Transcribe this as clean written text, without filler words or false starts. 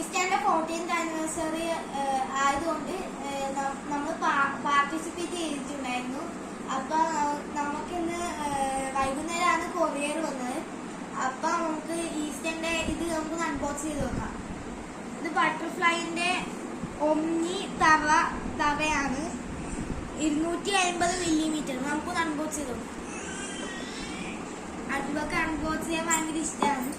ഈസ്റ്ററിന്റെ 14th anniversary ആയതുകൊണ്ട് നമ്മൾ participate ചെയ്തിട്ടുണ്ടായിരുന്നു. അപ്പൊ നമുക്കിന്ന് വൈകുന്നേരമാണ് കൊറിയർ വന്നത്. അപ്പൊ നമുക്ക് ഈസ്റ്ററിന്റെ ഇത് നമുക്ക് അൺബോക്സ് ചെയ്ത് നോക്കാം. ഇത് ബട്ടർഫ്ലൈന്റെ ഒമ്നി തവയാണ് 250 മില്ലിമീറ്റർ. നമുക്കൊന്ന് അൺബോക്സ് ചെയ്ത് നോക്കാം. അതൊക്കെ അൺബോക്സ് ചെയ്യാൻ ഭയങ്കര ഇഷ്ടമാണ്.